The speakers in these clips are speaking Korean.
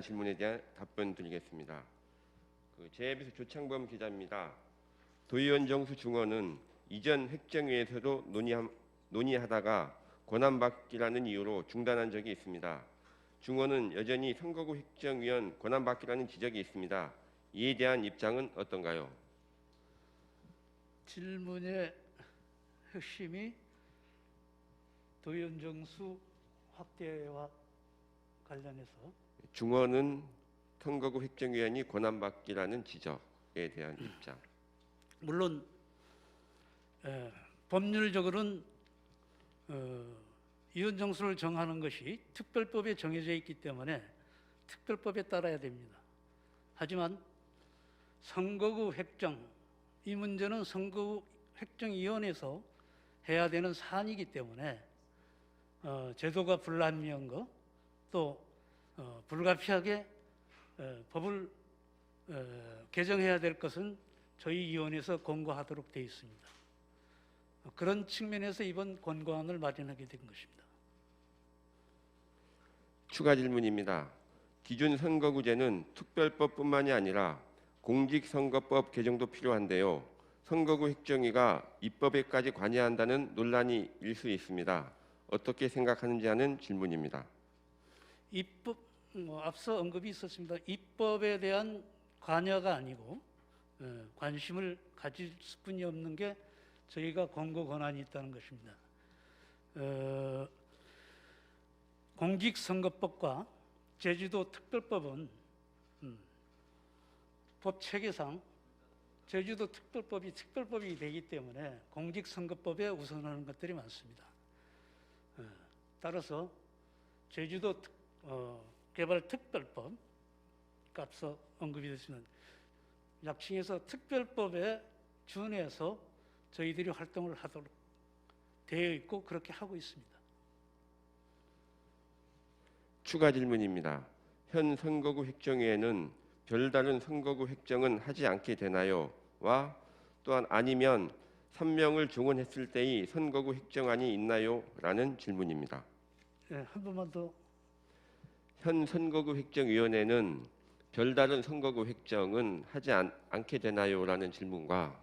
질문에 대한 답변 드리겠습니다. 제1에서 조창범 기자입니다. 도의원 정수 중원은 이전 획정위에서도 논의하다가 권한받기라는 이유로 중단한 적이 있습니다. 중원은 여전히 선거구 획정위원 권한받기라는 지적이 있습니다. 이에 대한 입장은 어떤가요? 질문의 핵심이 도의원 정수 확대와 관련해서 중원은 선거구 획정위원이 권한받기라는 지적에 대한 입장. 물론 법률적으로는 위원 정수를 정하는 것이 특별법에 정해져 있기 때문에 특별법에 따라야 됩니다. 하지만 선거구 획정, 이 문제는 선거구 획정위원회에서 해야 되는 사안이기 때문에 제도가 불합리한 거, 또 불가피하게 법을 개정해야 될 것은 저희 위원회에서 권고하도록 되어 있습니다. 그런 측면에서 이번 권고안을 마련하게 된 것입니다. 추가 질문입니다. 기존 선거구제는 특별법뿐만이 아니라 공직선거법 개정도 필요한데요. 선거구 획정위가 입법에까지 관여한다는 논란이 일 수 있습니다. 어떻게 생각하는지 하는 질문입니다. 입법, 앞서 언급이 있었습니다. 입법에 대한 관여가 아니고 관심을 가질 수뿐이 없는 게 저희가 권고 권한이 있다는 것입니다. 공직선거법과 제주도 특별법은 법 체계상 제주도 특별법이 특별법이 되기 때문에 공직선거법에 우선하는 것들이 많습니다. 따라서 제주도 개발특별법, 앞서 언급이 됐지만 약칭해서 특별법에 준해서 저희들이 활동을 하도록 되어 있고 그렇게 하고 있습니다. 추가 질문입니다. 현 선거구 획정위에는 별다른 선거구 획정은 하지 않게 되나요? 와 또한 아니면 3명을 종원했을 때의 선거구 획정안이 있나요? 라는 질문입니다. 네, 한 번만 더. 현 선거구 획정위원회는 별다른 선거구 획정은 하지 않게 되나요? 라는 질문과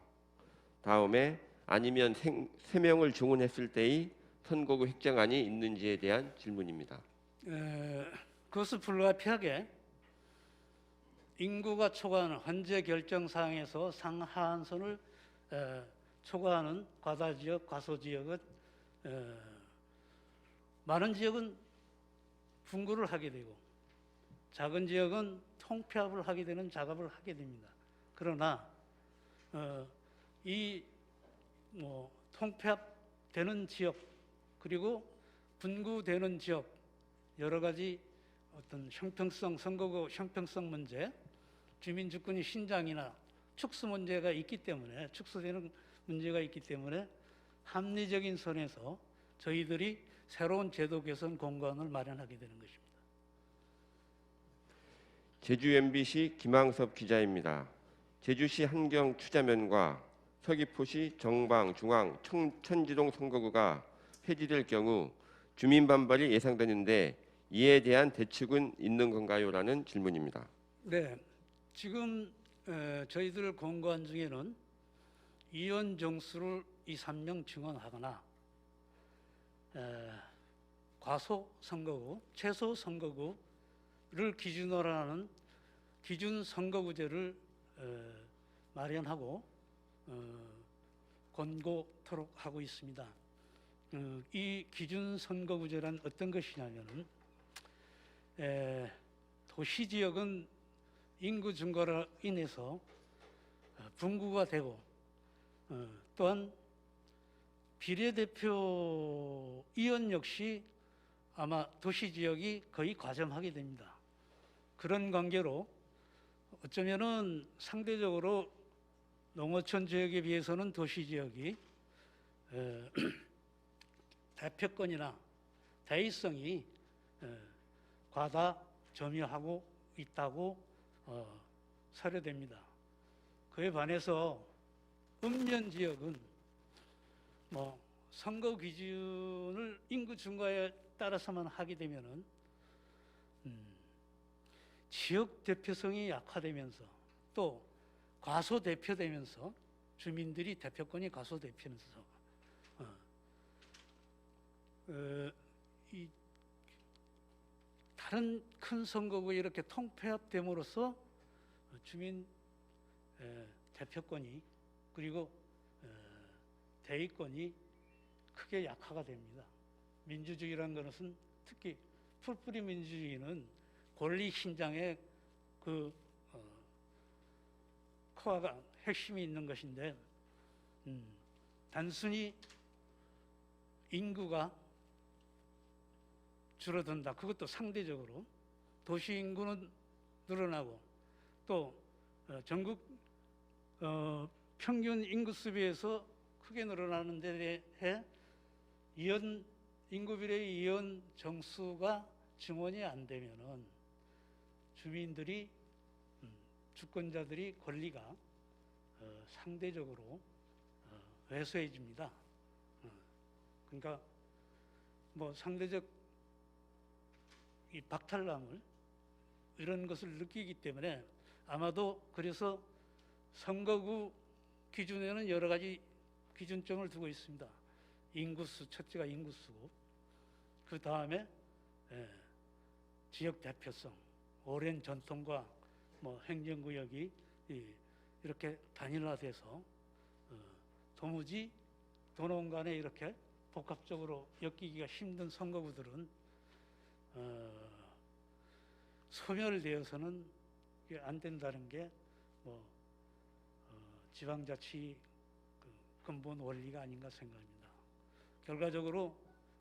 다음에 아니면 3명을 종원했을 때의 선거구 획정안이 있는지에 대한 질문입니다. 그것을 불가피하게 인구가 초과하는 헌재 결정 사항에서 상하한선을 초과하는 과다지역, 과소지역은 많은 지역은 분구를 하게 되고 작은 지역은 통폐합을 하게 되는 작업을 하게 됩니다. 그러나 이 통폐합되는 지역 그리고 분구되는 지역 여러 가지 어떤 형평성, 선거구 형평성 문제, 주민주권의 신장이나 축소 문제가 있기 때문에 축소되는 문제가 있기 때문에 합리적인 선에서 저희들이 새로운 제도 개선 공간을 마련하게 되는 것입니다. 제주 MBC 김항섭 기자입니다. 제주시 한경 추자면과 서귀포시 정방, 중앙, 천지동 선거구가 폐지될 경우 주민 반발이 예상되는데 이에 대한 대책은 있는 건가요? 라는 질문입니다. 네, 지금 저희들 권고안 중에는 위원 정수를 2, 3명 증원하거나 과소 선거구, 최소 선거구를 기준으로 하는 기준 선거구제를 마련하고 권고토록 하고 있습니다. 이 기준 선거구제란 어떤 것이냐면은 도시 지역은 인구 증가로 인해서 분구가 되고 또한 비례대표 의원 역시 아마 도시 지역이 거의 과점하게 됩니다. 그런 관계로 어쩌면은 상대적으로 농어촌 지역에 비해서는 도시 지역이 대표권이나 대의성이 과다 점유하고 있다고 사료됩니다. 그에 반해서 읍면 지역은 선거 기준을 인구 증가에 따라서만 하게 되면은 지역 대표성이 약화되면서 또 과소대표되면서 주민들이 대표권이 과소대표면서 이 다른 큰 선거구에 이렇게 통폐합됨으로써 주민 대표권이 그리고 대의권이 크게 약화가 됩니다. 민주주의라는 것은 특히 풀뿌리 민주주의는 권리 신장의 그 코어가 핵심이 있는 것인데 단순히 인구가 줄어든다. 그것도 상대적으로 도시 인구는 늘어나고 또 전국 평균 인구수 비해서 크게 늘어나는 데 대해 인구 비례의 이원 정수가 증원이 안 되면은 주민들이 주권자들이 권리가 상대적으로 왜소해집니다. 그러니까 뭐 상대적 이 박탈감을 이런 것을 느끼기 때문에 아마도 그래서 선거구 기준에는 여러 가지 기준점을 두고 있습니다. 인구수, 첫째가 인구수고 그 다음에 지역 대표성, 오랜 전통과 뭐 행정구역이 이렇게 단일화돼서 도무지 도농 간에 이렇게 복합적으로 엮이기가 힘든 선거구들은 소멸되어서는 이게 안 된다는 게 뭐 지방자치 근본 원리가 아닌가 생각합니다. 결과적으로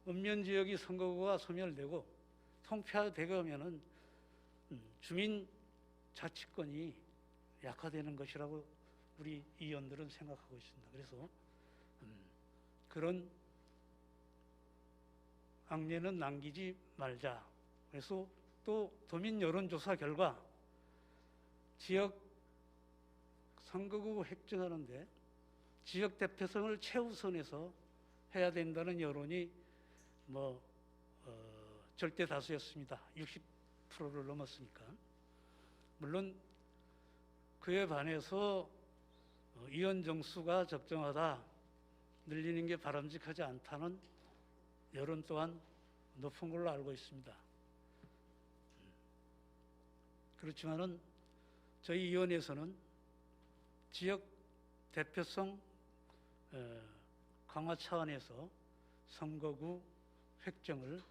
읍면지역이 선거구가 소멸되고 통폐화되면은 주민 자치권이 약화되는 것이라고 우리 의원들은 생각하고 있습니다. 그래서 그런 악례는 남기지 말자. 그래서 또 도민 여론조사 결과 지역 선거구 획정하는데 지역 대표성을 최우선해서 해야 된다는 여론이 절대 다수였습니다. 60%를 넘었으니까. 물론 그에 반해서 의원 정수가 적정하다, 늘리는 게 바람직하지 않다는 여론 또한 높은 걸로 알고 있습니다. 그렇지만은 저희 위원회에서는 지역 대표성 강화 차원에서 선거구 획정을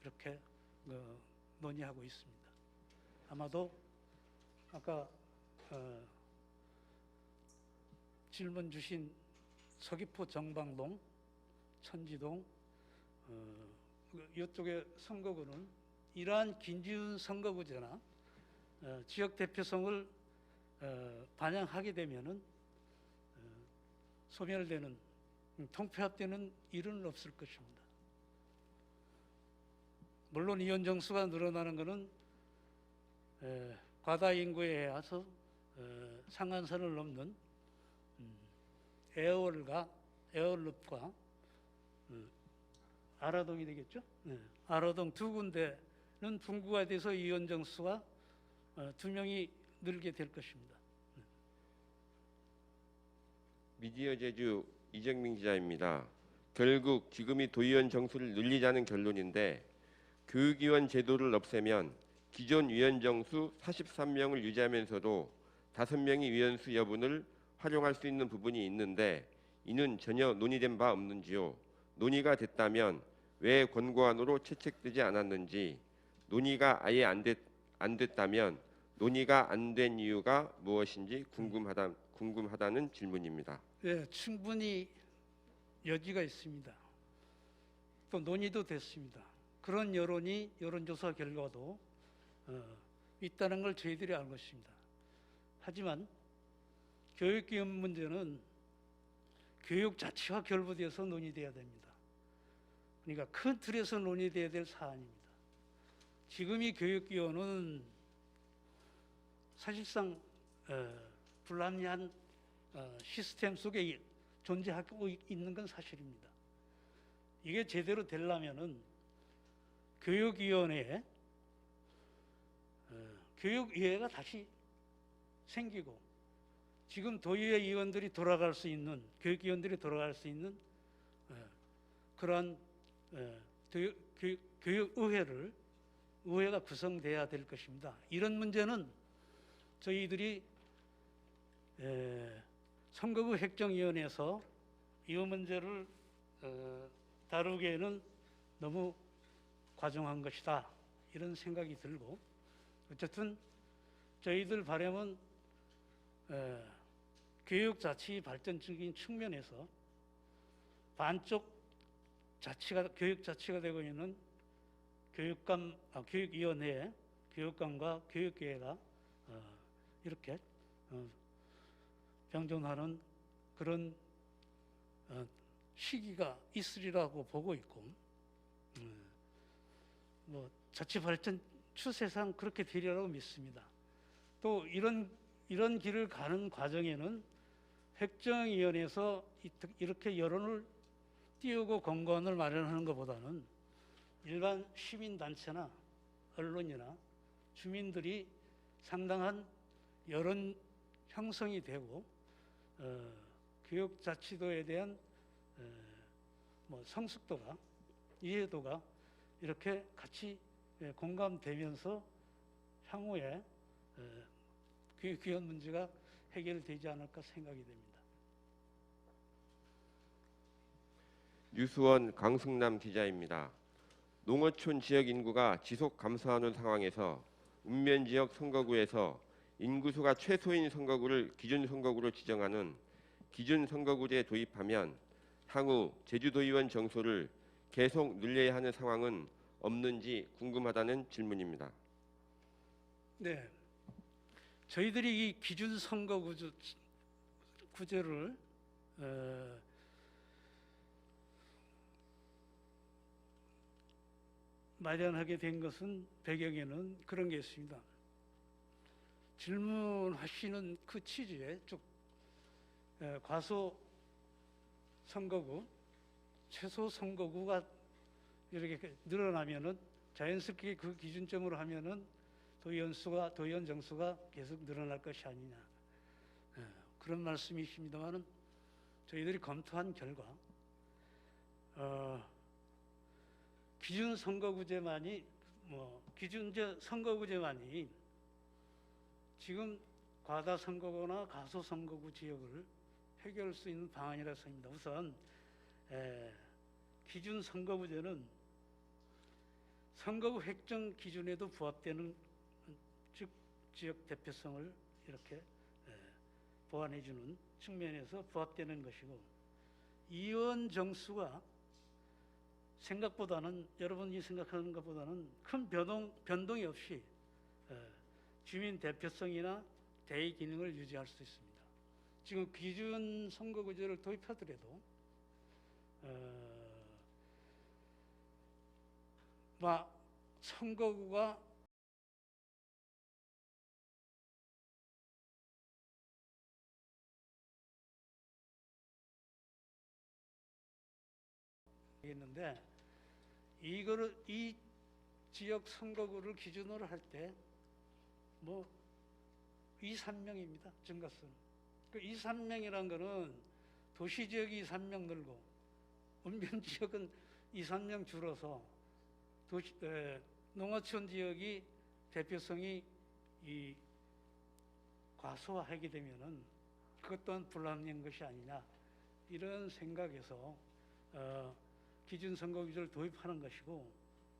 이렇게 논의하고 있습니다. 아마도 아까 질문 주신 서귀포 정방동, 천지동 이쪽의 선거구는 이러한 긴지훈 선거구제나 지역 대표성을 반영하게 되면은 소멸되는 통폐합되는 일은 없을 것입니다. 물론 이원 정수가 늘어나는 것은 과다 인구에 의해서 상한선을 넘는 에어울읍과 아라동이 되겠죠. 아라동 두 군데는 분구가 돼서 이원 정수가 2명이 늘게 될 것입니다. 미디어 제주 이정민 기자입니다. 결국 지금이 도의원 정수를 늘리자는 결론인데 교육위원 제도를 없애면 기존 위원 정수 43명을 유지하면서도 5명이 위원수 여분을 활용할 수 있는 부분이 있는데 이는 전혀 논의된 바 없는지요. 논의가 됐다면 왜 권고안으로 채택되지 않았는지, 논의가 아예 안 됐다면 논의가 안 된 이유가 무엇인지 궁금하다는 질문입니다. 네, 충분히 여지가 있습니다. 또 논의도 됐습니다. 그런 여론조사 결과도 있다는 걸 저희들이 알고 있습니다. 하지만 교육기업 문제는 교육 자체와 결부되어서 논의돼야 됩니다. 그러니까 큰 틀에서 논의돼야 될 사안입니다. 지금이 교육기원은 사실상 불합리한 시스템 속에 존재하고 있는 건 사실입니다. 이게 제대로 되려면은 교육위원회에 교육위회가 다시 생기고 지금 도의회 의원들이 돌아갈 수 있는 교육위원들이 돌아갈 수 있는 그러한 의회가 구성돼야 될 것입니다. 이런 문제는 저희들이 선거구 획정위원회에서 이 문제를 다루기에는 너무 과중한 것이다 이런 생각이 들고 어쨌든 저희들 바람은 교육자치 발전적인 측면에서 반쪽 교육자치가 되고 있는 교육위원회, 교육감과 교육계가 이렇게 병존하는 그런 시기가 있으리라고 보고 있고 뭐 자치 발전 추세상 그렇게 되리라고 믿습니다. 또 이런 길을 가는 과정에는 획정위원회에서 이렇게 여론을 띄우고 공관을 마련하는 것보다는 일반 시민단체나 언론이나 주민들이 상당한 여론 형성이 되고 교육자치도에 대한 뭐 성숙도가 이해도가 이렇게 같이 공감되면서 향후에 교육위원 문제가 해결되지 않을까 생각이 됩니다. 뉴스원 강승남 기자입니다. 농어촌 지역 인구가 지속 감소하는 상황에서 읍면 지역 선거구에서 인구수가 최소인 선거구를 기준 선거구로 지정하는 기준 선거구제 도입하면 향후 제주도의원 정수를 계속 늘려야 하는 상황은 없는지 궁금하다는 질문입니다. 네, 저희들이 이 기준 선거구제를 마련하게 된 것은 배경에는 그런 게 있습니다. 질문하시는 그 취지에 쭉 과소 선거구, 최소 선거구가 이렇게 늘어나면은 자연스럽게 그 기준점으로 하면은 도의원 정수가 계속 늘어날 것이 아니냐 그런 말씀이십니다만은 저희들이 검토한 결과 기준 선거구제만이 기준제 선거구제만이 지금 과다 선거구나 가소 선거구 지역을 해결할 수 있는 방안이라 생각합니다. 우선 기준 선거구제는 선거구 획정 기준에도 부합되는 즉 지역 대표성을 이렇게 보완해주는 측면에서 부합되는 것이고 의원 정수가 생각보다는 여러분이 생각하는 것보다는 큰 변동이 없이 주민 대표성이나 대의 기능을 유지할 수 있습니다. 지금 기준 선거구제를 도입하더라도 선거구가 있는데 이 지역 선거구를 기준으로 할 때 2, 3명입니다. 증가수는. 그 2, 3명이라는 거는 도시 지역이 2, 3명 늘고 읍면 지역은 2, 3명 줄어서 농어촌 지역이 대표성이 과소화하게 되면은 그것 또한 불합리한 것이 아니냐 이런 생각에서 기준 선거구제를 도입하는 것이고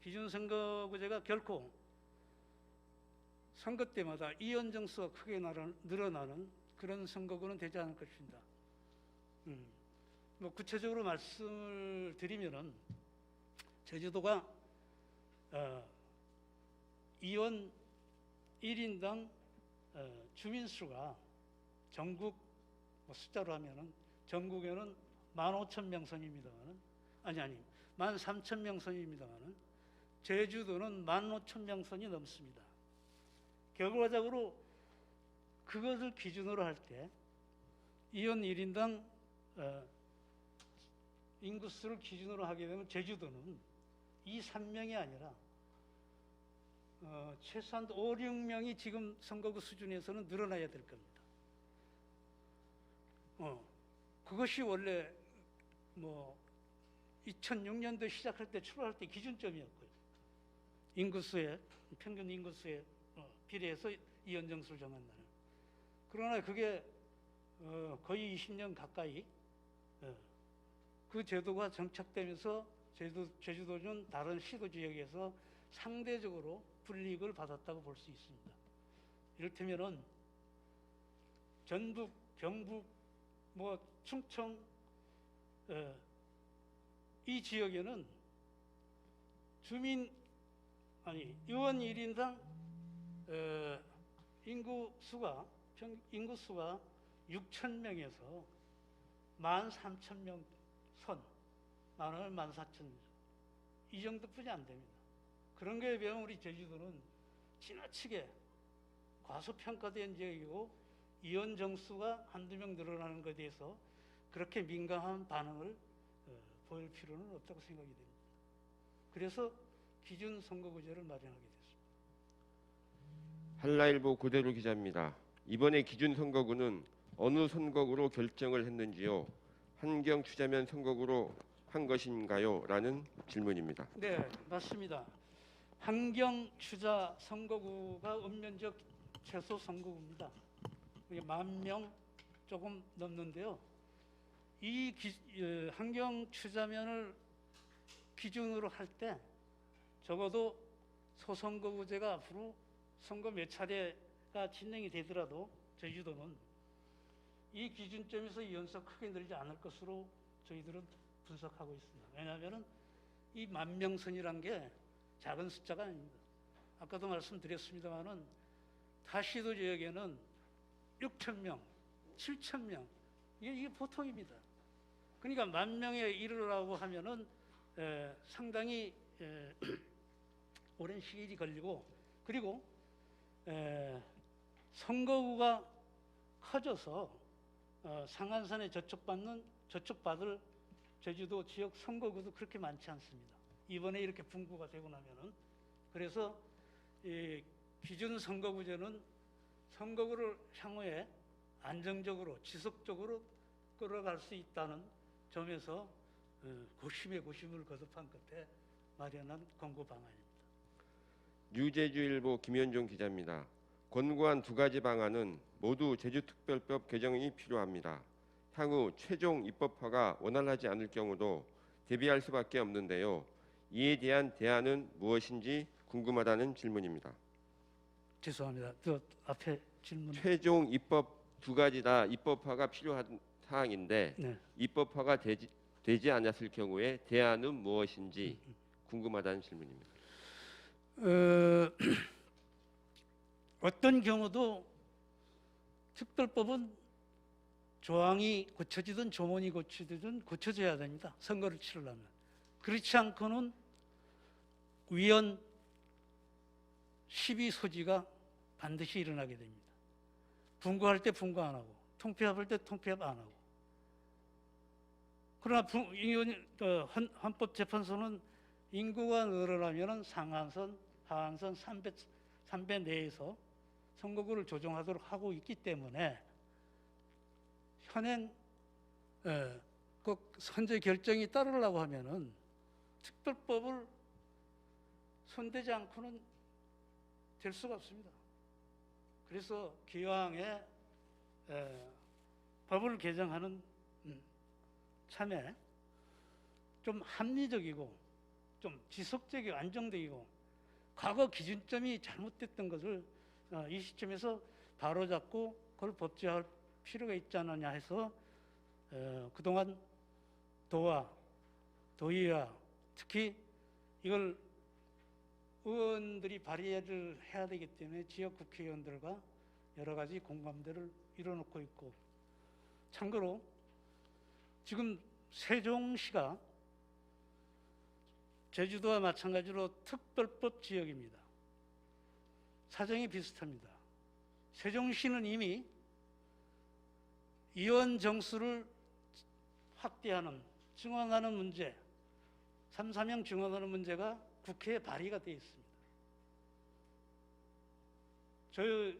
기준 선거구제가 결코 선거 때마다 의원 정수가 크게 늘어나는 그런 선거구는 되지 않을 것입니다. 구체적으로 말씀을 드리면은 제주도가 의원 1인당 주민수가 전국 숫자로 하면은 전국에는 15,000명 선입니다만은 13,000명 선입니다만은 제주도는 15,000명 선이 넘습니다. 결과적으로 그것을 기준으로 할 때 의원 1인당 인구수를 기준으로 하게 되면 제주도는 2, 3명이 아니라 최소한 5, 6명이 지금 선거구 수준에서는 늘어나야 될 겁니다. 그것이 원래 2006년도 시작할 때 출발할 때 기준점이었고요. 인구수에 평균 인구수에 비례해서 이원정수를 정한다는. 그러나 그게 거의 20년 가까이 그 제도가 정착되면서 제주도는 다른 시도 지역에서 상대적으로 불이익을 받았다고 볼 수 있습니다. 이를테면은 전북, 경북, 충청 이 지역에는 의원 1인당 인구수가 6,000명에서 13,000명 선, 많으면 14,000명 이 정도뿐이 안 됩니다. 그런 거에 비하면 우리 제주도는 지나치게 과소평가된 지역이고 이원 정수가 한두 명 늘어나는 것에 대해서 그렇게 민감한 반응을 보일 필요는 없다고 생각이 됩니다. 그래서 기준 선거구제를 마련하게 됐습니다. 한라일보 고대로 기자입니다. 이번에 기준 선거구는 어느 선거구로 결정을 했는지요? 환경 추자면 선거구로 한 것인가요? 라는 질문입니다. 네, 맞습니다. 환경 추자 선거구가 읍면적 최소 선거구입니다. 10,000명 조금 넘는데요. 이 환경 추자면을 기준으로 할 때 적어도 소선거구제가 앞으로 선거 몇 차례가 진행이 되더라도 제주도는 이 기준점에서 이원수가 크게 늘지 않을 것으로 저희들은 분석하고 있습니다. 왜냐하면 이 10,000명선이란 게 작은 숫자가 아닙니다. 아까도 말씀드렸습니다마는 타시도 지역에는 6,000명, 7,000명 이게 보통입니다. 그러니까 10,000명에 이르려고 하면은 상당히 오랜 시일이 걸리고, 그리고 선거구가 커져서 상한선에 저촉받을 제주도 지역 선거구도 그렇게 많지 않습니다. 이번에 이렇게 분구가 되고 나면은. 그래서 이 기준 선거구제는 선거구를 향후에 안정적으로 지속적으로 끌어갈 수 있다는 점에서 고심에 고심을 거듭한 끝에 마련한 권고 방안입니다. 뉴제주일보 김현종 기자입니다. 권고한 두 가지 방안은 모두 제주특별법 개정이 필요합니다. 향후 최종 입법화가 원활하지 않을 경우도 대비할 수밖에 없는데요. 이에 대한 대안은 무엇인지 궁금하다는 질문입니다. 죄송합니다. 또 앞에 질문. 최종 입법 두 가지 다 입법화가 필요한 사항인데 네. 입법화가 되지 않았을 경우에 대안은 무엇인지 궁금하다는 질문입니다. 어떤 경우도 특별법은 조항이 고쳐지든 조문이 고쳐지든 고쳐져야 됩니다. 선거를 치르려면. 그렇지 않고는 위헌 시비 소지가 반드시 일어나게 됩니다. 분구할 때 분구 안 하고, 통폐합할 때 통폐합 안 하고. 그러나 헌법재판소는 인구가 늘어나면 상한선, 하한선 3배 내에서 선거구를 조정하도록 하고 있기 때문에 현행 꼭 현재 결정이 따르려고 하면은 특별법을 손대지 않고는 될 수가 없습니다. 그래서 기왕에 법을 개정하는 참에 좀 합리적이고 좀 지속적이고 안정적이고 과거 기준점이 잘못됐던 것을 이 시점에서 바로잡고 그걸 법제화할 필요가 있지 않느냐 해서 그동안 도의와 특히 이걸 의원들이 발의를 해야 되기 때문에 지역 국회의원들과 여러 가지 공감대를 이뤄놓고 있고, 참고로 지금 세종시가 제주도와 마찬가지로 특별법 지역입니다. 사정이 비슷합니다. 세종시는 이미 이원 정수를 확대하는, 증원하는 문제, 3사명 증원하는 문제가 국회에 발의가 되어 있습니다. 저희